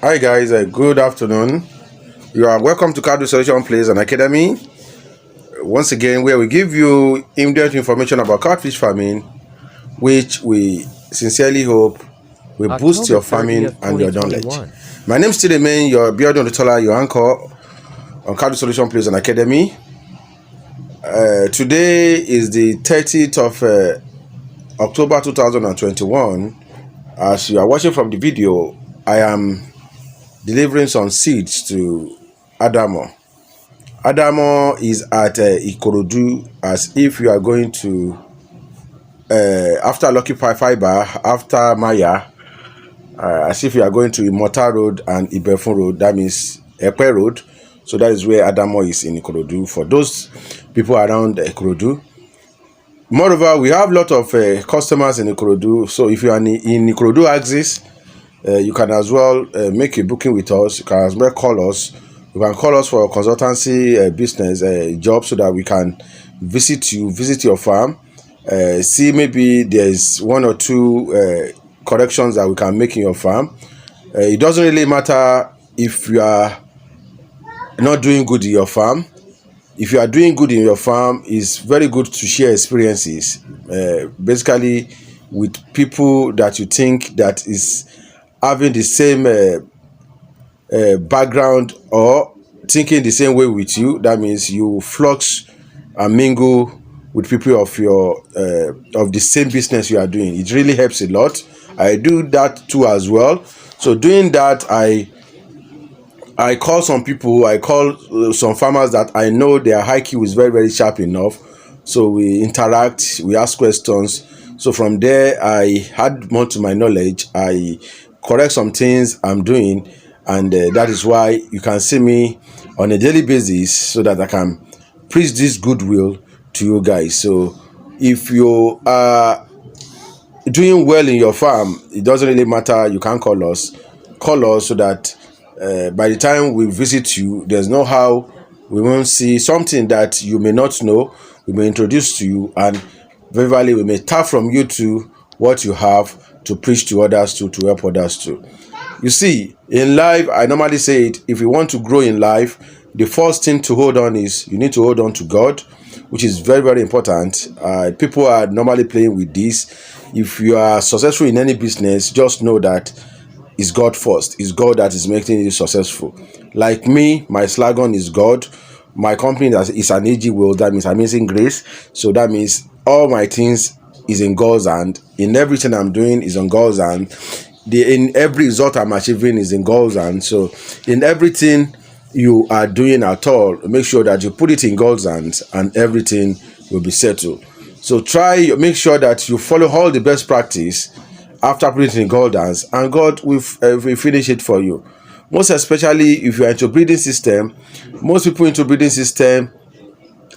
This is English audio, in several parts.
Hi guys, good afternoon. You are welcome to Card Solution Plays and Academy. Once again, where we give you in-depth information about catfish farming, which we sincerely hope will boost October your farming 30th, and your knowledge. 2021. My name is still Remain, your Biodun Otola, your anchor on Card Solution Plays and Academy. Today is the 30th of October 2021. As you are watching from the video, I am delivering some seeds to Adamo. Adamo is at Ikorodu, as if you are going to after Lucky Fiber, after Maya, as if you are going to Imota Road and Ibefun Road. That means Epe Road. So that is where Adamo is in Ikorodu. For those people around Ikorodu. Moreover, we have a lot of customers in Ikorodu. So if you are in Ikorodu axis, you can as well make a booking with us. You can as well call us. You can call us for a consultancy business job, so that we can visit your farm, see maybe there's one or two corrections that we can make in your farm. It doesn't really matter if you are not doing good in your farm. If you are doing good in your farm, it's very good to share experiences, basically with people that you think that is having the same background or thinking the same way with you. That means you flux and mingle with people of your of the same business you are doing. It really helps a lot. I do that too as well. So doing that, I call some people. I call some farmers that I know their IQ is very, very sharp enough. So we interact, we ask questions. So from there, I add more to my knowledge. I correct some things I'm doing, and that is why you can see me on a daily basis, so that I can preach this goodwill to you guys. So if you are doing well in your farm, it doesn't really matter. You can call us. Call us so that by the time we visit you, there's no how we won't see something that you may not know. We may introduce to you, and verbally we may tap from you to what you have to preach to others, to help others too. You see, in life, I normally say it, if you want to grow in life, the first thing to hold on is you need to hold on to God, which is very, very important. People are normally playing with this. If you are successful in any business, just know that it's God first. It's God that is making you successful. Like me, my slogan is God. My company is an AG World. That means Amazing Grace. So that means all my things is in God's hand. In everything I'm doing is on God's hand. In every result I'm achieving is in God's hand. So in everything you are doing at all, make sure that you put it in God's hands, and everything will be settled. So make sure that you follow all the best practice after putting it in God's hands, and God will finish it for you. Most especially if you are into breeding system. Most people into breeding system,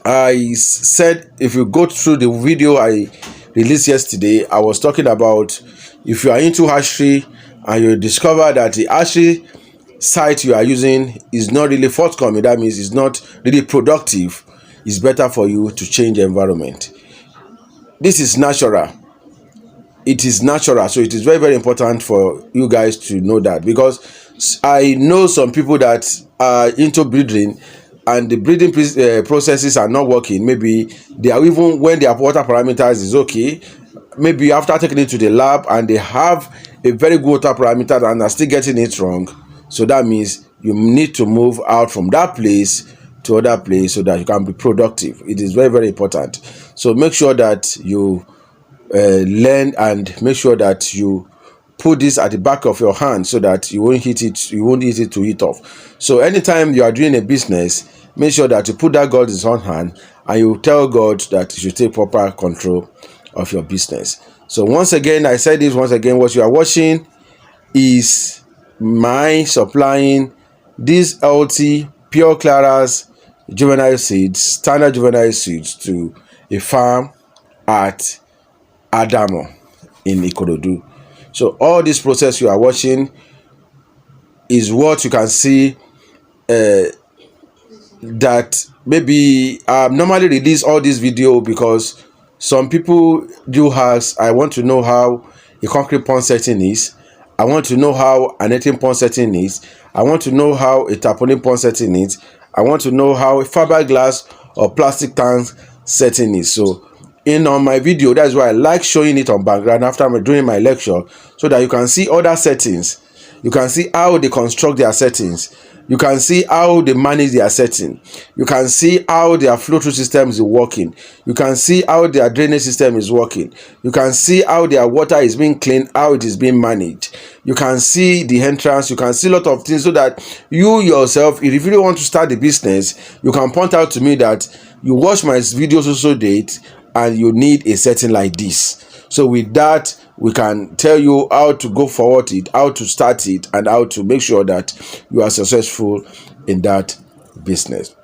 I said, if you go through the video I released yesterday, I was talking about if you are into hatchery and you discover that the hatchery site you are using is not really forthcoming, that means it's not really productive, it's better for you to change the environment. This is natural. It is natural. So it is very, very important for you guys to know that, because I know some people that are into breeding and the breeding processes are not working. Maybe they are, even when their water parameters is okay, maybe after taking it to the lab and they have a very good water parameter and are still getting it wrong. So that means you need to move out from that place to other place so that you can be productive. It is very, very important. So make sure that you learn, and make sure that you put this at the back of your hand so that you won't hit it to hit off. So anytime you are doing a business, make sure that you put that God in his own hand, and you tell God that you should take proper control of your business. So once again, I said this once again, what you are watching is my supplying these LT pure claras juvenile seeds, standard juvenile seeds, to a farm at Adamo in Ikorodu. So all this process you are watching is what you can see, that maybe I normally release all this video because some people do ask, I want to know how a concrete pond setting is. I want to know how a netting pond setting is. I want to know how a tarpaulin pond setting is. I want to know how a fiberglass or plastic tank setting is. So on my video, that's why I like showing it on background after I'm doing my lecture, so that you can see other settings. You can see how they construct their settings. You can see how they manage their setting. You can see how their flow through system is working. You can see how their drainage system is working. You can see how their water is being cleaned, how it is being managed. You can see the entrance. You can see a lot of things, so that you yourself, if you really want to start the business, you can point out to me that you watch my videos also date and you need a setting like this. So with that, we can tell you how to go forward it, how to start it, and how to make sure that you are successful in that business.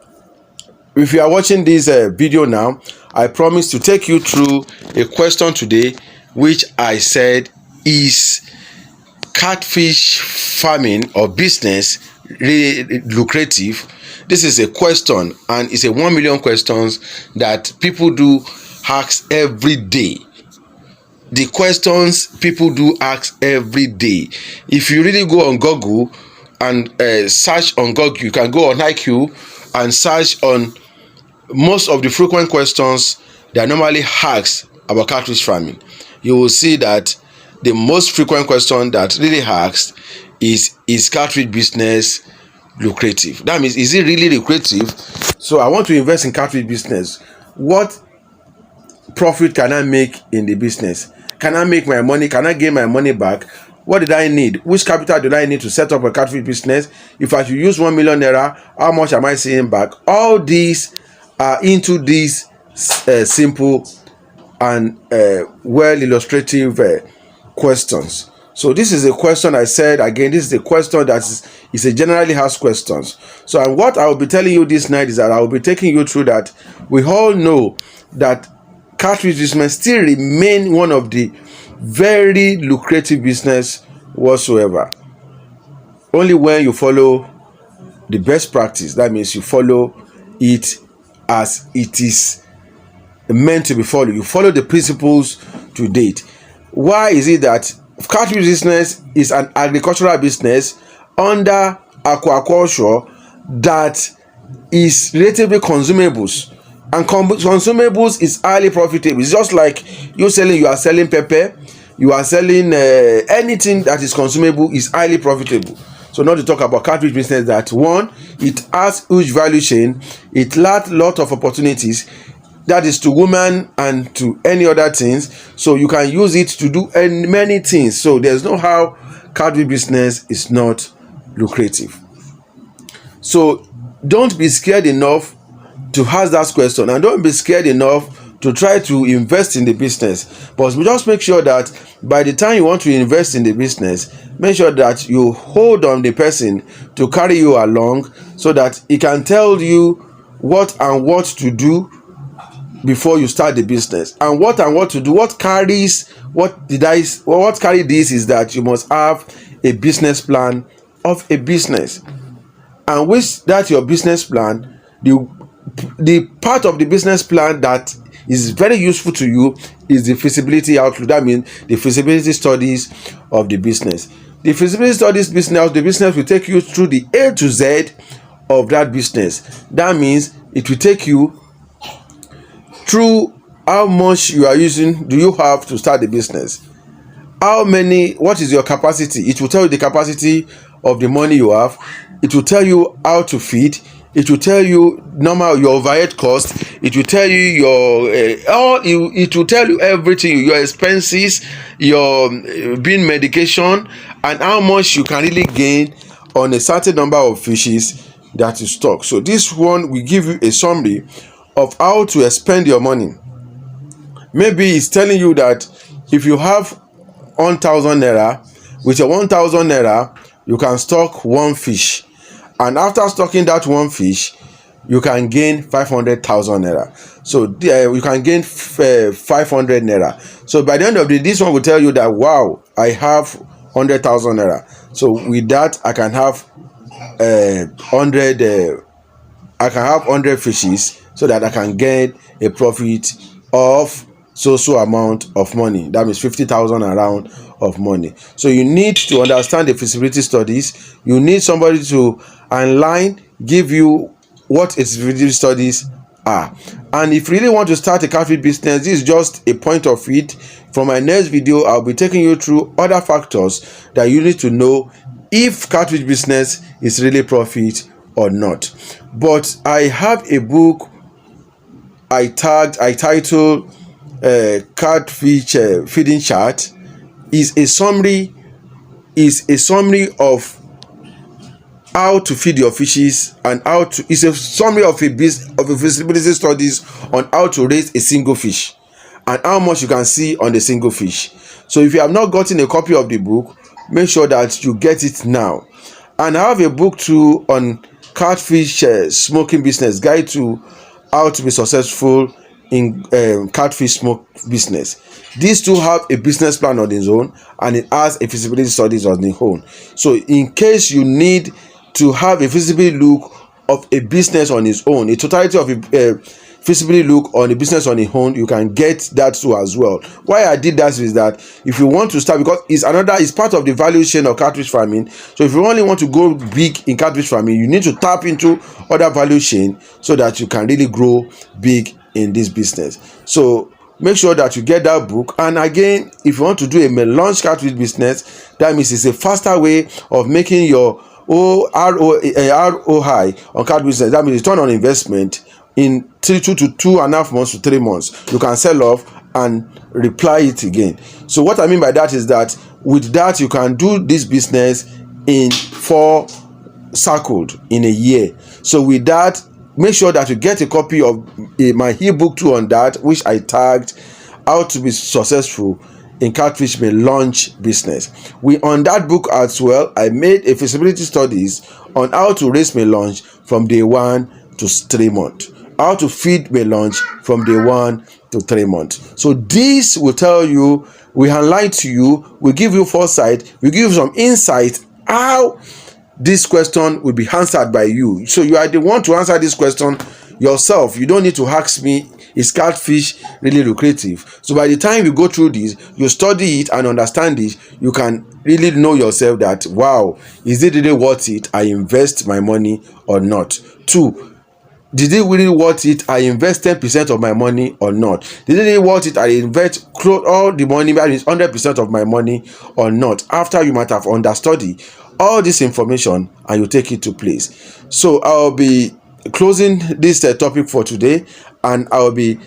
If you are watching this video now, I promise to take you through a question today, which I said is catfish farming or business really lucrative. This is a question, and it's a 1 million questions that people do ask every day. The questions people do ask every day. If you really go on Google and search on Google, you can go on IQ and search on most of the frequent questions that normally asked about catfish farming. You will see that the most frequent question that really asked is catfish business lucrative? That means, is it really lucrative? So I want to invest in catfish business. What profit can I make in the business? Can I make my money? Can I gain my money back? What did I need? Which capital do I need to set up a catfish business? If I should use 1 million naira, how much am I seeing back? All these are into these simple and well illustrative questions. So this is a question, I said again, this is a question that is a generally asked questions. So, and what I will be telling you this night is that I will be taking you through that. We all know that catfish business still remain one of the very lucrative business whatsoever. Only when you follow the best practice. That means you follow it as it is meant to be followed. You follow the principles to date. Why is it that catfish business is an agricultural business under aquaculture that is relatively consumables? And consumables is highly profitable. It's just like you are selling pepper, you are selling anything that is consumable is highly profitable. So not to talk about catfish business, that one, it has huge value chain, it lacks lot of opportunities, that is to women and to any other things. So you can use it to do many things. So there's no how catfish business is not lucrative. So don't be scared enough to ask that question, and don't be scared enough to try to invest in the business. But just make sure that by the time you want to invest in the business, make sure that you hold on the person to carry you along, so that he can tell you what to do before you start the business, and what to do. What carry this is that you must have a business plan of a business, and which that your business plan, the part of the business plan that is very useful to you is the feasibility outlook. That means the feasibility studies of the business. The feasibility studies business, the business will take you through the A to Z of that business. That means it will take you through how much you are using, do you have to start the business? What is your capacity? It will tell you the capacity of the money you have. It will tell you how to feed. It will tell you your overhead cost. It will tell you it will tell you everything, your expenses, your bean medication, and how much you can really gain on a certain number of fishes that you stock. So this one will give you a summary of how to spend your money. Maybe it's telling you that if you have 1,000 naira, with your 1,000 naira, you can stock one fish. And after stocking that one fish, you can gain 500,000 naira. So you can gain 500 naira. So by the end of the day, this one will tell you that, wow, I have 100,000 naira. So with that, I can have 100 fishes, so that I can get a profit of so amount of money. That means 50,000 around, of money. So you need to understand the feasibility studies. You need somebody to online give you what its feasibility studies are. And if you really want to start a catfish business, this is just a point of it. From my next video, I'll be taking you through other factors that you need to know if catfish business is really profit or not. But I have a book I titled Catfish Feeding Chart. Is a summary of how to feed your fishes, and how to it's a summary of a feasibility studies on how to raise a single fish and how much you can see on the single fish. So if you have not gotten a copy of the book, make sure that you get it now. And I have a book too on catfish smoking business guide to how to be successful in catfish smoke business. These two have a business plan on its own, and it has a feasibility studies on its own. So in case you need to have a feasibility look of a business on its own, a totality of a feasibility look on a business on its own, you can get that too as well. Why I did that is that if you want to start, because it's part of the value chain of catfish farming. So if you only want to go big in catfish farming, you need to tap into other value chain so that you can really grow big in this business. So make sure that you get that book. And again, if you want to do a launch catfish business, that means it's a faster way of making your ROI on catfish business. That means return on investment in 2 to 2.5 months to 3 months. You can sell off and reply it again. So what I mean by that is that with that you can do this business in 4 cycles in a year. So with that, make sure that you get a copy of my ebook too on that, which I tagged how to be successful in catfish may launch business. On that book as well, I made a feasibility studies on how to raise may launch from day 1 to 3 months, how to feed may launch from day 1 to 3 months. So this will tell you, we highlight to you, we give you foresight, we give you some insight how this question will be answered by you. So you are the one to answer this question yourself. You don't need to ask me, is catfish really lucrative? So by the time you go through this, you study it and understand it, you can really know yourself that, wow, is it really worth it? I invest my money or not? 2, did it really worth it? I invest 10% of my money or not? Did it really worth it? I invest all the money, that is 100% of my money or not? After you might have understudied all this information and you take it to place. So I'll be closing this topic for today, and I'll be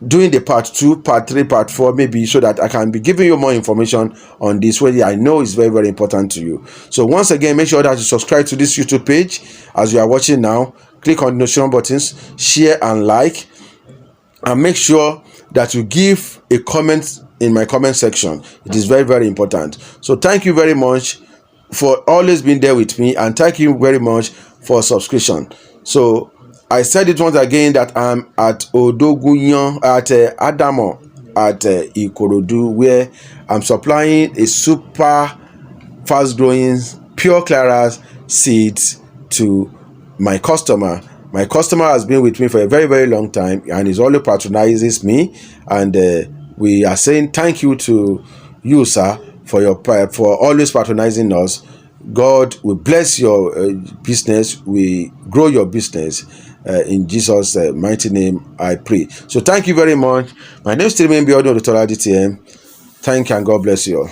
doing the part 2, part 3, part 4 maybe, so that I can be giving you more information on this, where I know is very, very important to you. So once again, make sure that you subscribe to this YouTube page as you are watching now. Click on the notification buttons, share and like, and make sure that you give a comment in my comment section. It is very, very important. So thank you very much for always being there with me, and thank you very much for subscription. So I said it once again that I'm at Odogunyan at Adamo at Ikorodu, where I'm supplying a super fast growing pure Claras seeds to my customer. My customer has been with me for a very, very long time, and is always patronizes me, and we are saying thank you to you, sir, for always patronizing us. God will bless your business. We grow your business in Jesus' mighty name. I pray. So thank you very much. My name is Ikorodu, the DTM. Thank you and God bless you all.